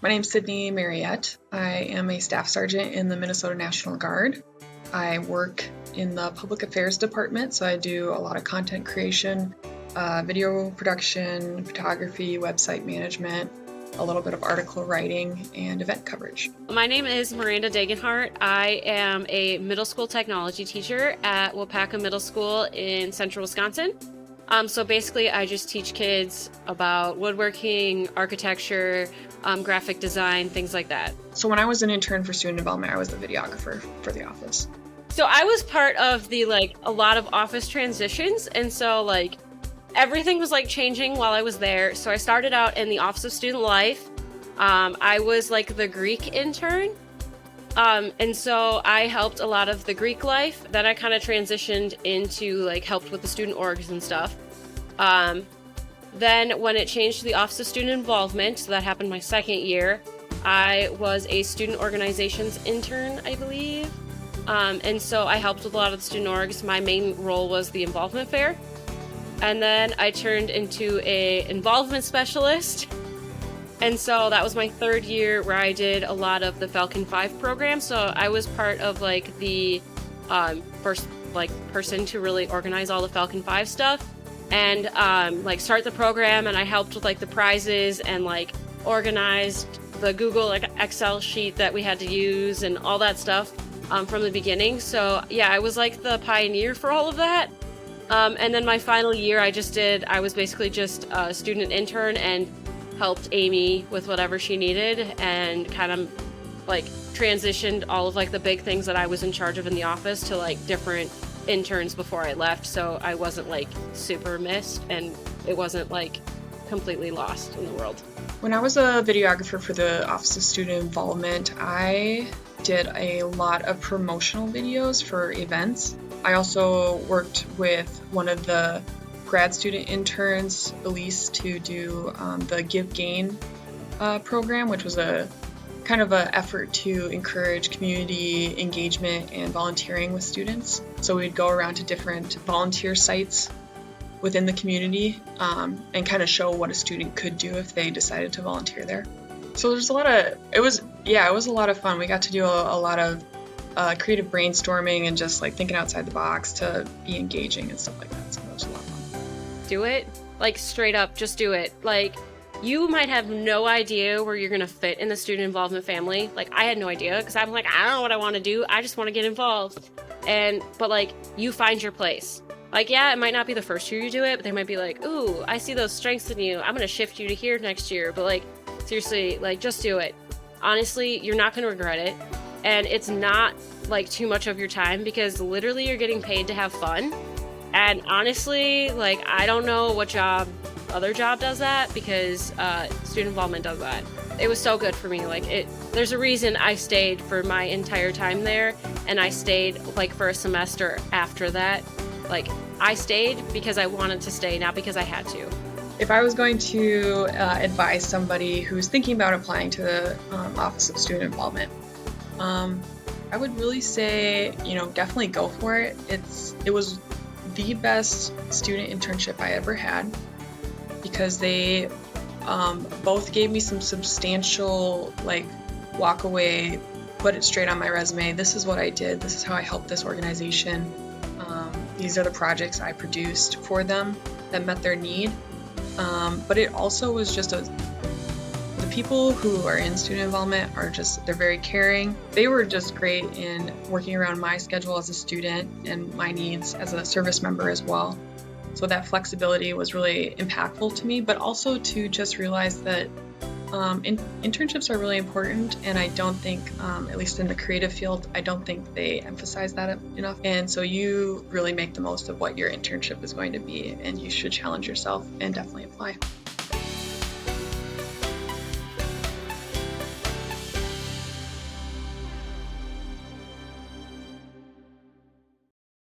My name's Sydney Mariette. I am a staff sergeant in the Minnesota National Guard. I work in the public affairs department, so I do a lot of content creation, video production, photography, website management, a little bit of article writing, and event coverage. My name is Miranda Dagenhart. I am a middle school technology teacher at Wapaka Middle School in central Wisconsin. So basically, I just teach kids about woodworking, architecture, graphic design, things like that. So when I was an intern for student development, I was the videographer for the office. So I was part of the a lot of office transitions, and so everything was changing while I was there. So I started out in the Office of Student Life. I was the Greek intern. And so I helped a lot of the Greek life. Then I kind of transitioned into helped with the student orgs and stuff. Then when it changed to the Office of Student Involvement, so that happened my second year, I was a student organizations intern, I believe. And so I helped with a lot of the student orgs. My main role was the involvement fair. And then I turned into a involvement specialist. And so that was my third year where I did a lot of the Falcon 5 program. So I was part of the first person to really organize all the Falcon 5 stuff and start the program. And I helped with the prizes and organized the Google Excel sheet that we had to use and all that stuff from the beginning. So yeah, I was the pioneer for all of that. And then my final year I was basically just a student intern and helped Amy with whatever she needed and kind of transitioned all of the big things that I was in charge of in the office to different interns before I left, so I wasn't super missed and it wasn't completely lost in the world. When I was a videographer for the Office of Student Involvement, I did a lot of promotional videos for events. I also worked with one of the grad student interns, Elise, to do the Give Gain program, which was a kind of an effort to encourage community engagement and volunteering with students. So we'd go around to different volunteer sites within the community and kind of show what a student could do if they decided to volunteer there. So there's it was a lot of fun. We got to do a lot of creative brainstorming and just thinking outside the box to be engaging and stuff like that. So it was a lot of fun. Do it. Straight up, just do it. You might have no idea where you're going to fit in the student involvement family. I had no idea because I'm I don't know what I want to do. I just want to get involved. But you find your place. Yeah, it might not be the first year you do it, but they might be ooh, I see those strengths in you. I'm going to shift you to here next year. But seriously, just do it. Honestly, you're not going to regret it. And it's not too much of your time because literally you're getting paid to have fun. And honestly, I don't know what other job does that because student involvement does that. It was so good for me. There's a reason I stayed for my entire time there, and I stayed for a semester after that. I stayed because I wanted to stay, not because I had to. If I was going to advise somebody who's thinking about applying to the Office of Student Involvement, I would really say, definitely go for it. It was the best student internship I ever had because they both gave me some substantial walk away, put it straight on my resume. This is what I did. This is how I helped this organization. These are the projects I produced for them that met their need. But it also was just the people who are in student involvement they're very caring. They were just great in working around my schedule as a student and my needs as a service member as well. So that flexibility was really impactful to me, but also to just realize that internships are really important, and I don't think, at least in the creative field, I don't think they emphasize that enough. And so you really make the most of what your internship is going to be, and you should challenge yourself and definitely apply.